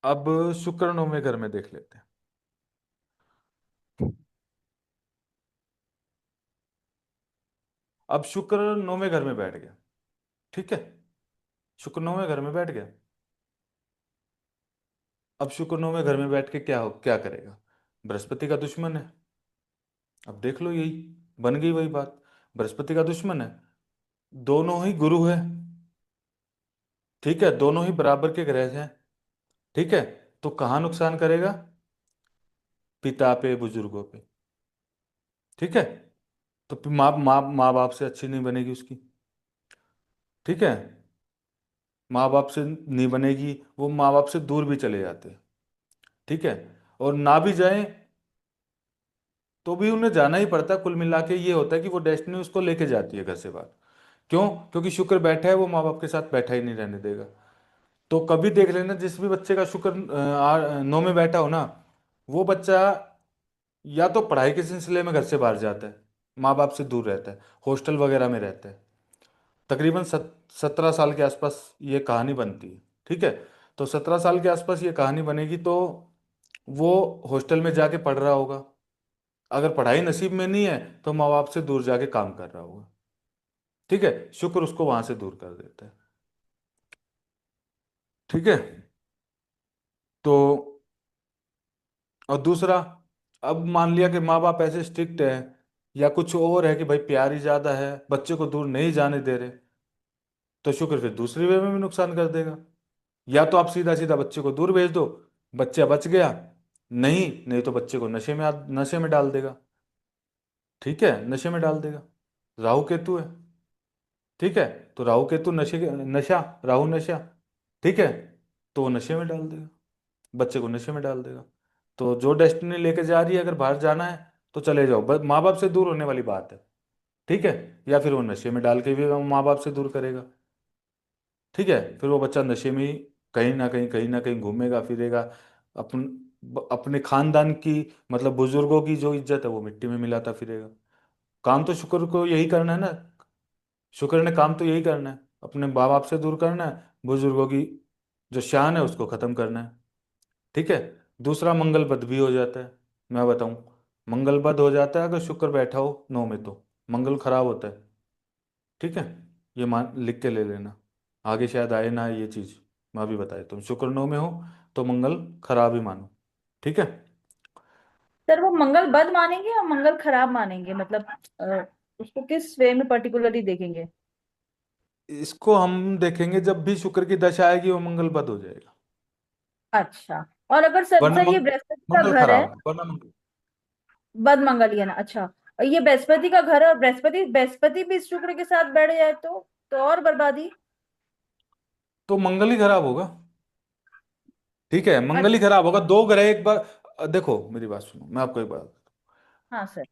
अब शुक्र 9वें घर में देख लेते हैं। अब शुक्र 9वें घर में बैठ गया। ठीक है, शुक्र 9वें घर में बैठ गया। अब शुक्र 9वें घर में बैठ के क्या करेगा? बृहस्पति का दुश्मन है। अब देख लो, यही बन गई वही बात। बृहस्पति का दुश्मन है, दोनों ही गुरु है। ठीक है, दोनों ही बराबर के ग्रह हैं। ठीक है, तो कहाँ नुकसान करेगा? पिता पे, बुजुर्गों पे। ठीक है, तो फिर माँ माँ माँ बाप से अच्छी नहीं बनेगी उसकी। ठीक है, माँ बाप से नहीं बनेगी, वो माँ बाप से दूर भी चले जाते हैं। ठीक है, और ना भी जाए तो भी उन्हें जाना ही पड़ता है। कुल मिला के ये होता है कि वो डेस्टिनी उसको लेके जाती है घर से बाहर। क्यों? क्योंकि शुक्र बैठा है, वो माँ बाप के साथ बैठा ही नहीं रहने देगा। तो कभी देख लेना, जिस भी बच्चे का शुक्र 9 में बैठा हो ना, वो बच्चा या तो पढ़ाई के सिलसिले में घर से बाहर जाता है, माँ बाप से दूर रहता है, हॉस्टल वगैरह में रहता है। तकरीबन 17 साल के आसपास ये कहानी बनती है। ठीक है, तो 17 साल के आसपास ये कहानी बनेगी, तो वो हॉस्टल में जाके पढ़ रहा होगा। अगर पढ़ाई नसीब में नहीं है तो माँ बाप से दूर जाके काम कर रहा होगा। ठीक है, शुक्र उसको वहां से दूर कर देता है। ठीक है, तो और दूसरा, अब मान लिया कि माँ बाप ऐसे स्ट्रिक्ट है या कुछ और है कि भाई प्यार ही ज्यादा है, बच्चे को दूर नहीं जाने दे रहे, तो शुक्र फिर दूसरी वे में भी नुकसान कर देगा। या तो आप सीधा सीधा बच्चे को दूर भेज दो, बच्चा बच गया। नहीं नहीं तो बच्चे को नशे में डाल देगा। ठीक है, नशे में डाल देगा। राहु केतु है। ठीक है, तो राहु केतु नशा, राहु नशा। ठीक है, तो वो नशे में डाल देगा, बच्चे को नशे में डाल देगा। तो जो डेस्टिनी लेके जा रही है, अगर बाहर जाना है तो चले जाओ, बस माँ बाप से दूर होने वाली बात है। ठीक है, या फिर वो नशे में डाल के भी माँ बाप से दूर करेगा। ठीक है, फिर वो बच्चा नशे में ही कहीं ना कहीं घूमेगा फिरेगा। अपन अपने खानदान की, मतलब बुजुर्गों की जो इज्जत है वो मिट्टी में मिलाता फिरेगा। काम तो शुक्र को यही करना है ना। शुक्र ने काम तो यही करना है, अपने माँ बाप से दूर करना है, बुजुर्गों की जो शान है उसको खत्म करना है। ठीक है, दूसरा मंगल बद भी हो जाता है। मैं बताऊं, मंगल बद हो जाता है अगर शुक्र बैठा हो 9 में, तो मंगल खराब होता है। ठीक है, ये मान लिख के ले लेना, आगे शायद आए ना ये चीज। मैं भी बताया, तुम शुक्र 9 में हो तो मंगल खराब ही मानो। ठीक है, सर वो मंगल बद मानेंगे या मंगल खराब मानेंगे, मतलब उसको किस वे में पर्टिकुलरली देखेंगे? इसको हम देखेंगे जब भी शुक्र की दशा आएगी वो मंगल बद हो जाएगा। अच्छा। और अगर सर वरना सर ये बृहस्पति का मंगल घर है। खराब, वरना मंगल। बद मंगल ही है ना, अच्छा। और ये बृहस्पति का घर है और बृहस्पति बृहस्पति भी शुक्र के साथ बैठ जाए तो और बर्बादी। तो मंगल ही खराब होगा। ठीक है, मंगल ही अच्छा। खराब होगा, दो ग्रह एक बार। देखो मेरी बात सुनो, मैं आपको एक बात, हाँ सर।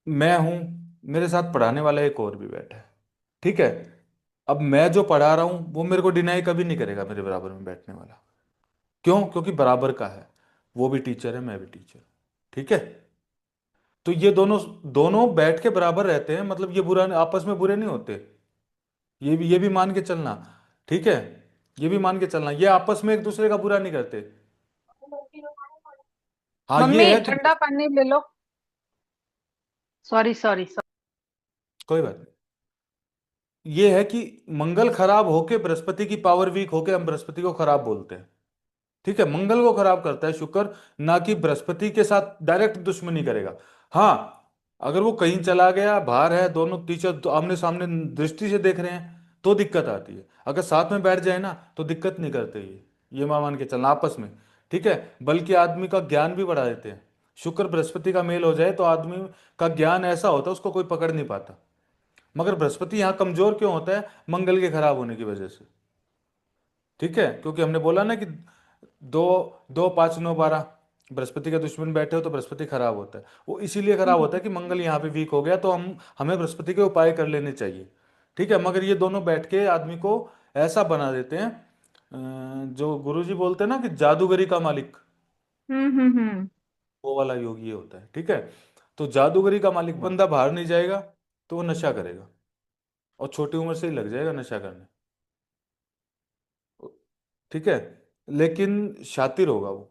मैं हूं, मेरे साथ पढ़ाने वाला एक और भी बैठा है। ठीक है, अब मैं जो पढ़ा रहा हूं वो मेरे को डिनाई कभी नहीं करेगा, मेरे बराबर में बैठने वाला। क्यों? क्योंकि बराबर का है, वो भी टीचर है, मैं भी टीचर। ठीक है, तो ये दोनों दोनों बैठ के बराबर रहते हैं, मतलब ये बुरा आपस में बुरे नहीं होते। ये भी मान के चलना। ठीक है, ये भी मान के चलना, ये आपस में एक दूसरे का बुरा नहीं करते। हाँ मम्मी ये है कि ठंडा पानी ले लो। Sorry sorry. कोई बात नहीं, ये है कि मंगल खराब होके बृहस्पति की पावर वीक होके हम बृहस्पति को खराब बोलते हैं। ठीक है, मंगल को खराब करता है शुक्र, ना कि बृहस्पति के साथ डायरेक्ट दुश्मनी करेगा। हाँ, अगर वो कहीं चला गया, बाहर है, दोनों टीचर तो आमने सामने दृष्टि से देख रहे हैं, तो दिक्कत आती है। अगर साथ में बैठ जाए ना तो दिक्कत नहीं करते ये मान के चलना आपस में। ठीक है, बल्कि आदमी का ज्ञान भी बढ़ा देते हैं। शुक्र बृहस्पति का मेल हो जाए तो आदमी का ज्ञान ऐसा होता है उसको कोई पकड़ नहीं पाता। मगर बृहस्पति यहाँ कमजोर क्यों होता है? मंगल के खराब होने की वजह से। ठीक है, क्योंकि हमने बोला ना कि दो, 2, 5, 9, 12 बृहस्पति का दुश्मन बैठे हो तो बृहस्पति खराब होता है। वो इसीलिए खराब होता है कि मंगल यहाँ पे वीक हो गया, तो हमें बृहस्पति के उपाय कर लेने चाहिए। ठीक है, मगर ये दोनों बैठ के आदमी को ऐसा बना देते हैं, जो गुरुजी बोलते हैं ना कि जादूगरी का मालिक, हम्म। वो वाला योग ये होता है। ठीक है, तो जादूगरी का मालिक बंदा बाहर नहीं जाएगा तो वो नशा करेगा, और छोटी उम्र से ही लग जाएगा नशा करने। ठीक है, लेकिन शातिर होगा वो।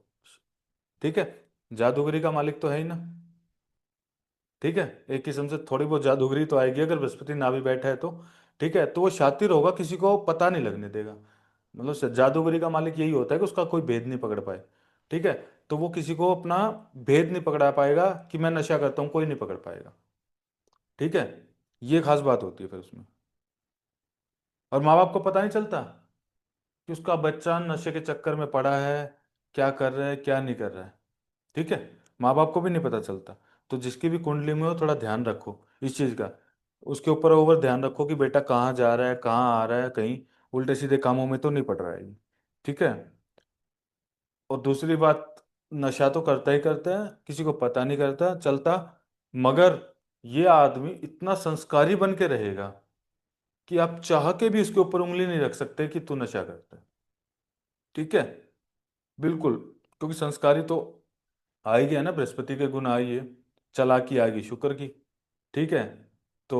ठीक है, जादूगरी का मालिक तो है ही ना। ठीक है, एक किस्म से थोड़ी बहुत जादूगरी तो आएगी अगर बृहस्पति ना भी बैठा है तो। ठीक है, तो वो शातिर होगा, किसी को पता नहीं लगने देगा। मतलब जादूगरी का मालिक यही होता है कि उसका कोई भेद नहीं पकड़ पाए। ठीक है, तो वो किसी को अपना भेद नहीं पकड़ा पाएगा कि मैं नशा करता हूँ, कोई नहीं पकड़ पाएगा। ठीक है, ये खास बात होती है फिर उसमें। और माँ बाप को पता नहीं चलता कि उसका बच्चा नशे के चक्कर में पड़ा है, क्या कर रहा है क्या नहीं कर रहा है। ठीक है, माँ बाप को भी नहीं पता चलता। तो जिसकी भी कुंडली में हो थोड़ा ध्यान रखो इस चीज का। उसके ऊपर ओवर ध्यान रखो कि बेटा कहाँ जा रहा है कहाँ आ रहा है, कहीं उल्टे सीधे कामों में तो नहीं पड़ रहा है ये। ठीक है। और दूसरी बात, नशा तो करता ही करता है, किसी को पता नहीं करता चलता, मगर ये आदमी इतना संस्कारी बन के रहेगा कि आप चाह के भी उसके ऊपर उंगली नहीं रख सकते कि तू नशा करता है। ठीक है, बिल्कुल। क्योंकि संस्कारी तो आ ही गया ना, बृहस्पति के गुण आ ही है, चालाकी आ गई शुक्र की। ठीक है, तो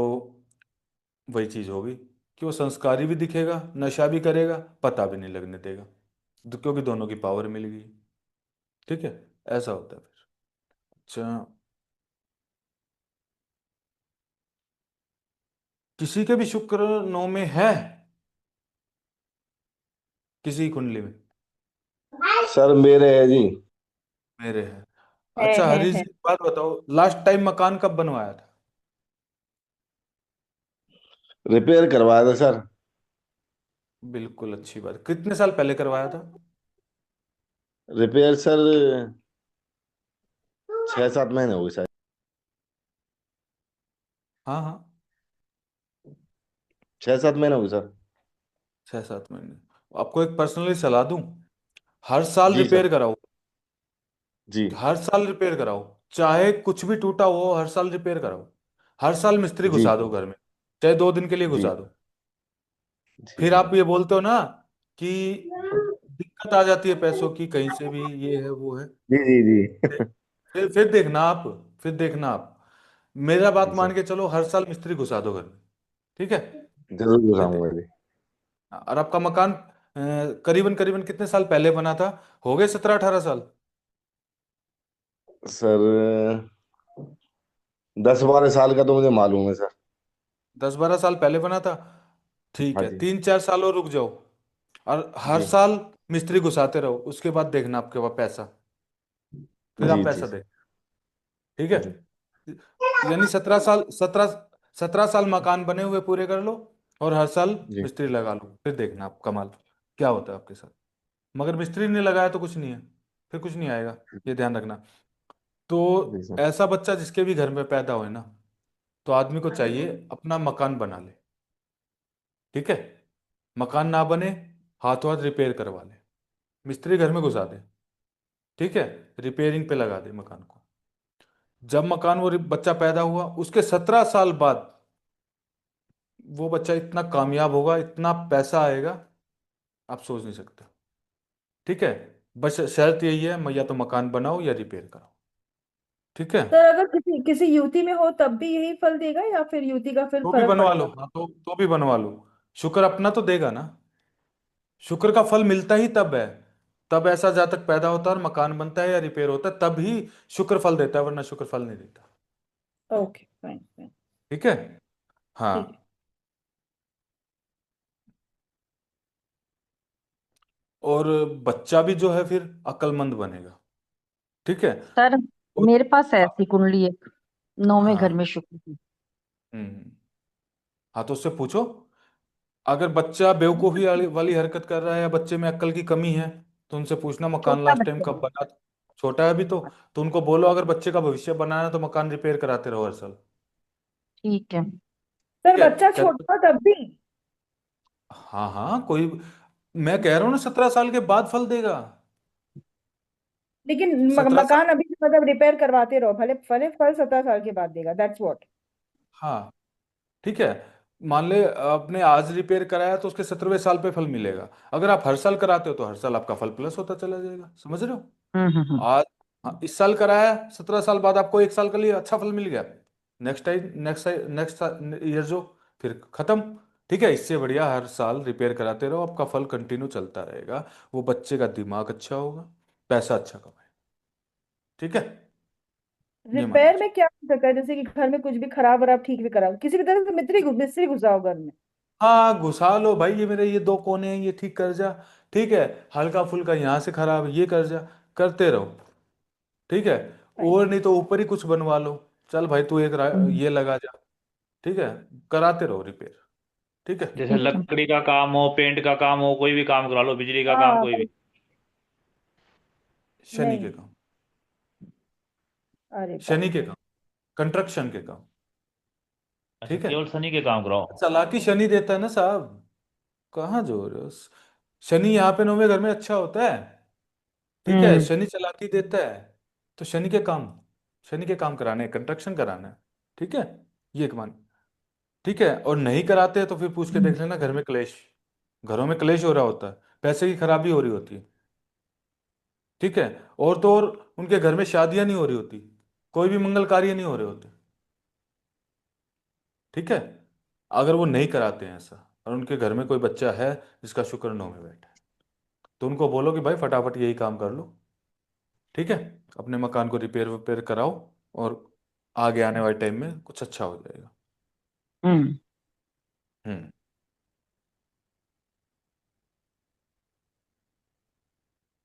वही चीज होगी कि वो संस्कारी भी दिखेगा, नशा भी करेगा, पता भी नहीं लगने देगा। क्योंकि दोनों की पावर मिल गई। ठीक है, ऐसा होता है फिर। अच्छा, किसी के भी शुक्र नौ में है, किसी की कुंडली में? सर मेरे है जी। मेरे है। है अच्छा है हरीश है जी, एक बात बताओ, लास्ट टाइम मकान कब बनवाया था? रिपेयर करवाया था सर। बिल्कुल, अच्छी बात। कितने साल पहले करवाया था? रिपेयर सर 6-7 महीने हो गए शायद। हाँ हाँ, 6-7 महीने हो गए सर। 6-7 महीने। आपको एक पर्सनली सलाह दूं, हर साल जी सर। रिपेयर कराओ। जी हर साल रिपेयर कराओ, चाहे कुछ भी टूटा हो हर साल रिपेयर कराओ। हर साल मिस्त्री जी घुसा दो घर में, चाहे 2 दिन के लिए जी घुसा दो। जी फिर जी आप ये बोलते हो ना कि दिक्कत आ जाती है पैसों की कहीं से भी, ये है वो है। जी जी जी फिर देखना आप, फिर देखना आप, मेरा बात जी मान सर। के चलो, हर साल मिस्त्री घुसा दो घर में। ठीक है, जरूर फिर देख। घुसाऊंगा जी। और आपका मकान करीबन करीबन कितने साल पहले बना था? हो गए 17-18 साल? सर 10-12 साल का तो मुझे मालूम है सर। 10-12 साल पहले बना था? ठीक हाँ है, जी। 3-4 साल और रुक जाओ, और हर जी साल मिस्त्री घुसाते रहो, उसके बाद देखना आपके पास पैसा, फिर आप जी जी पैसा सर। देख। ठीक है, जी यानी 17 साल, 17 17 साल मकान बने हुए पूरे कर लो, और हर साल जी मिस्त्री लगा लो, फिर देखना आप कमाल क्या होता है आपके साथ। मगर मिस्त्री नहीं लगाया तो कुछ नहीं है, फिर कुछ नहीं आएगा, ये ध्यान रखना। तो जी सर। ऐसा बच्चा जिसके भी घर में पैदा होए ना, तो आदमी को चाहिए अपना मकान बना ले। ठीक है, मकान ना बने, हाथों हाथ रिपेयर करवा ले, मिस्त्री घर में घुसा दे। ठीक है, रिपेयरिंग पे लगा दे मकान को। जब मकान वो बच्चा पैदा हुआ, उसके 17 साल बाद वो बच्चा इतना कामयाब होगा, इतना पैसा आएगा, आप सोच नहीं सकते। ठीक है, बस शर्त यही है, मैं या तो मकान बनाओ या रिपेयर कराओ। ठीक है, सर, अगर किसी किसी युवती में हो तब भी यही फल देगा या फिर युवती का फिर तो भी फर्क बनवा लो, पड़ेगा? हाँ तो भी बनवा लो। शुक्र अपना तो देगा ना। शुक्र का फल मिलता ही तब है, तब ऐसा जातक पैदा होता है और मकान बनता है या रिपेयर होता है, तब ही शुक्र फल देता है, वरना शुक्र फल नहीं देता। Okay, fine fine. ठीक है, हाँ। ठीक है। और बच्चा भी जो है फिर अक्लमंद बनेगा। ठीक है। सर, और मेरे पास ऐसी कुंडली है, 9वें घर हाँ, में शुक्र की। हम्म, हाँ तो उससे पूछो, अगर बच्चा बेवकूफ़ी वाली हरकत कर रहा है या बच्चे में अक्ल की कमी है, तो उनसे पूछना मकान छोटा लास्ट टाइम बच्चा कब बना था। छोटा है अभी तो उनको बोलो अगर बच्चे का भविष्य बनाना है तो मकान रिपेयर कराते रहो हर साल। ठीक है। सर, ठीक है, बच्चा कहते, छोटा तब भी? हाँ हाँ कोई, मैं कह रहा हूँ ना 17 साल के बाद फल देगा। लेकिन 17 साल, मकान अभी से मतलब रिपेयर करवाते रहो, भले भले फल 17 साल के बाद देगा, दैट्स व्हाट। हाँ ठीक है। मान ले आपने आज रिपेयर कराया तो उसके 17वें साल पे फल मिलेगा। अगर आप हर साल कराते हो तो हर साल आपका फल प्लस होता चला जाएगा, समझ रहे हो? हम्म। आज, हाँ, इस साल कराया, 17 साल बाद आपको 1 साल के लिए अच्छा फल मिल गया, next time next next year जो, फिर खत्म। ठीक है, इससे बढ़िया हर साल रिपेयर कराते रहो, आपका फल कंटिन्यू चलता रहेगा। वो बच्चे का दिमाग अच्छा होगा, पैसा अच्छा कमाए। ठीक है, ये मान रिपेयर लीजिए। में क्या हो सकता है? जैसे कि घर में कुछ भी खराब वराब ठीक भी कराओ, किसी भी तरह से मिस्त्री घुसाओ घर में। हाँ घुसा लो भाई, ये मेरे ये दो कोने हैं, ये ठीक कर जा। ठीक है, हल्का फुल्का यहाँ से खराब है, ये कर जा, करते रहो। ठीक है, और नहीं तो ऊपर ही कुछ बनवा लो। चल भाई तू एक हम्म, ये लगा जा। ठीक है, कराते रहो रिपेयर। ठीक है। जैसे ठीक है। लकड़ी का काम हो, पेंट का काम हो, कोई भी काम करा लो, बिजली का काम हाँ कोई भी। शनि के नहीं। काम, अरे शनि बाप के रे। काम, कंस्ट्रक्शन के काम। अच्छा, ठीक है, केवल शनि के काम कराओ। चालाकी शनि देता है ना साहब, कहाँ जो रहे हो। शनि यहाँ पे 9वें घर में अच्छा होता है। ठीक है, हम्म। शनि चालाकी देता है। तो शनि के काम, शनि के काम कराने, कंस्ट्रक्शन कराना है। ठीक है, ये एक मान। ठीक है, और नहीं कराते हैं तो फिर पूछ के हम्म, देख लेना, घर में क्लेश, घरों में क्लेश हो रहा होता है, पैसे की खराबी हो रही होती है। ठीक है, और तो और उनके घर में शादियां नहीं हो रही होती, कोई भी मंगल कार्य नहीं हो रहे होते। ठीक है, अगर वो नहीं कराते हैं ऐसा, और उनके घर में कोई बच्चा है जिसका शुक्र 9 में बैठा है, तो उनको बोलो कि भाई फटाफट यही काम कर लो। ठीक है, अपने मकान को रिपेयर वेपेयर कराओ, और आगे आने वाले टाइम में कुछ अच्छा हो जाएगा। हम्म। हम्म।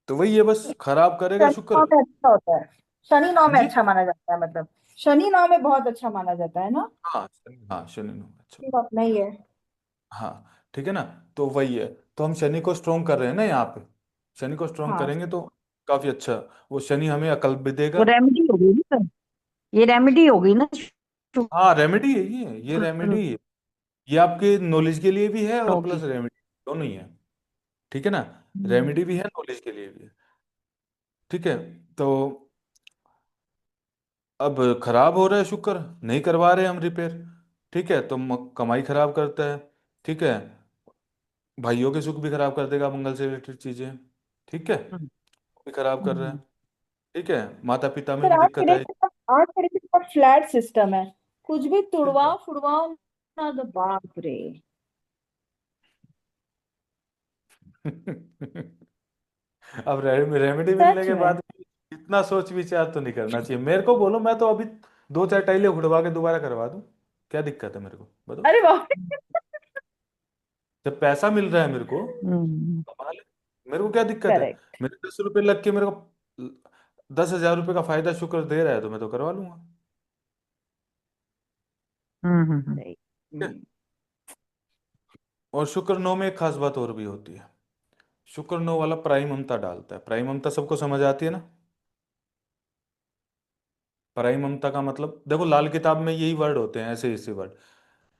तो वही है, बस खराब करेगा शनि शुक्र। नौ में अच्छा होता है। शनि नौ हाँ में जी। अच्छा माना जाता है, मतलब शनि नौ में बहुत अच्छा माना जाता है ना। हाँ हाँ शनि नो अच्छा। ये बात नहीं है। हाँ ठीक है ना, तो वही है। तो हम शनि को स्ट्रोंग कर रहे हैं ना यहाँ पे, शनि को स्ट्रोंग हाँ। करेंगे तो काफी अच्छा। वो शनि हमें अकल भी देगा। वो रेमेडी होगी ना, ये रेमेडी होगी ना हाँ रेमेडी है ये शुक्र रेमेडी है। ये आपके नॉलेज के लिए भी है और होगी। प्लस रेमेडी, दोनों ही है। ठीक है ना, हम्म, रेमेडी भी है, नॉलेज के लिए भी है। ठीक है, तो अब खराब हो रहा है शुक्र, नहीं करवा रहे हम रिपेयर। ठीक है, तो कमाई खराब करता है। ठीक है, भाइयों के सुख भी खराब कर देगा, मंगल से रिलेटेड चीजें। ठीक है, वो हम्म, भी खराब कर रहा है। हम्म, ठीक है, माता पिता में पर भी दिक्कत आई। आज के डेट में फ्लैट सिस्टम है, कुछ भी फिर तुड़वा क्या। फुड़वाओ ना, तो बाप रे। अब रेमेडी मिलने सच के में। बाद भी इतना सोच विचार तो नहीं करना चाहिए। मेरे को बोलो, मैं तो अभी दो चार टाइलें उड़वा के दोबारा करवा दूं, क्या दिक्कत है मेरे को बताओ। अरे बाप जब पैसा मिल रहा है मेरे को, हम्म, कमा ले। मेरे को क्या दिक्कत है। करेक्ट। मेरे 10 रुपए लग के मेरे को 10,000 रुपए का फायदा शुक्र दे रहा है, तो मैं तो करवा लूंगा। हम्म। सही। ठीक है? और शुक्र 9 में एक खास बात और भी होती है। शुक्र 9 वाला प्राइम ममता डालता है। प्राइम ममता सबको समझ आती है ना। प्राइम ममता का मतलब देखो, लाल किताब में यही वर्ड होते हैं, ऐसे ऐसे वर्ड।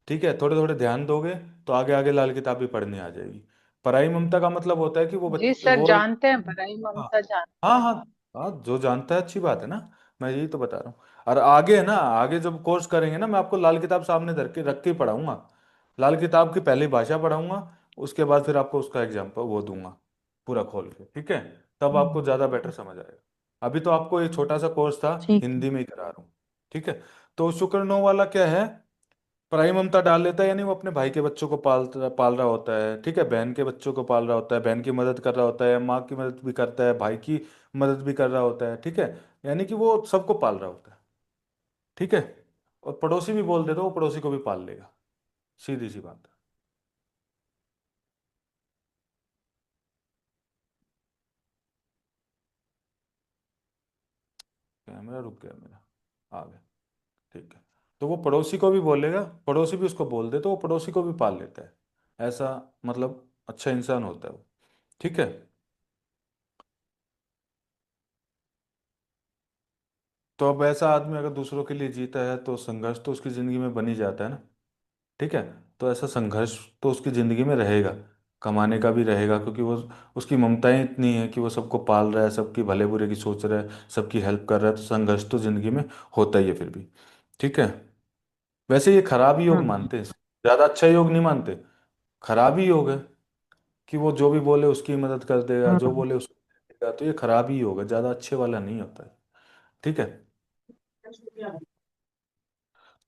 ठीक है, थोड़े थोड़े ध्यान दोगे तो आगे आगे लाल किताब भी पढ़ने आ जाएगी। पराई ममता का मतलब होता है कि वो जी सर, वो। जानते हैं, बड़ाई हाँ ममता जानते हाँ हैं। हाँ। हाँ जो जानता है अच्छी बात है ना, मैं यही तो बता रहा हूँ। और आगे है ना, आगे जब कोर्स करेंगे ना, मैं आपको लाल किताब सामने रख के ही पढ़ाऊंगा। लाल किताब की पहली भाषा पढ़ाऊंगा, उसके बाद फिर आपको उसका एग्जाम्पल वो दूंगा, पूरा खोल के। ठीक है, तब आपको ज़्यादा बेटर समझ आएगा। अभी तो आपको एक छोटा सा कोर्स था, ठीक है। हिंदी में ही करा रहा हूँ। ठीक है, तो शुक्र 9 वाला क्या है, पराई ममता डाल लेता है, यानी वो अपने भाई के बच्चों को पाल रहा होता है। ठीक है, बहन के बच्चों को पाल रहा होता है, बहन की मदद कर रहा होता है, माँ की मदद भी करता है, भाई की मदद भी कर रहा होता है। ठीक है, यानी कि वो सबको पाल रहा होता है। ठीक है, और पड़ोसी भी बोल दे तो वो पड़ोसी को भी पाल लेगा, सीधी सी बात है। कैमरा रुक गया मेरा, आ गया। ठीक है, तो वो पड़ोसी को भी बोलेगा, पड़ोसी भी उसको बोल दे तो वो पड़ोसी को भी पाल लेता है। ऐसा मतलब अच्छा इंसान होता है वो। ठीक है, तो अब ऐसा आदमी अगर दूसरों के लिए जीता है तो संघर्ष तो उसकी जिंदगी में बन ही जाता है ना। ठीक है, तो ऐसा संघर्ष तो उसकी जिंदगी में रहेगा, कमाने का भी रहेगा, क्योंकि वो उसकी ममताएं इतनी है कि वो सबको पाल रहा है, सबकी भले बुरे की सोच रहा है, सबकी हेल्प कर रहा है, तो संघर्ष तो जिंदगी में होता ही है फिर भी। ठीक है, वैसे ये खराब ही योग हम्म, मानते हैं, ज्यादा अच्छा योग नहीं मानते। खराब ही योग है कि वो जो भी बोले उसकी मदद कर देगा, जो हम्म, बोले उसको देगा, तो ये खराब ही योग है, ज्यादा अच्छे वाला नहीं होता है। ठीक है,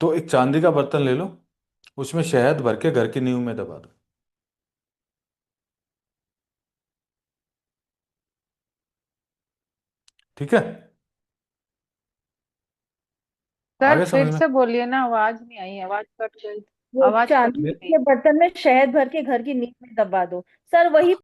तो एक चांदी का बर्तन ले लो, उसमें शहद भर के घर की नींव में दबा दो। ठीक है, आ सर गया समझ फिर में? से बोलिए ना, आवाज नहीं आई, आवाज कट गई। वो आवाज कट चांदी गई। के बर्तन में शहद भर के घर की नींव में दबा दो। सर वही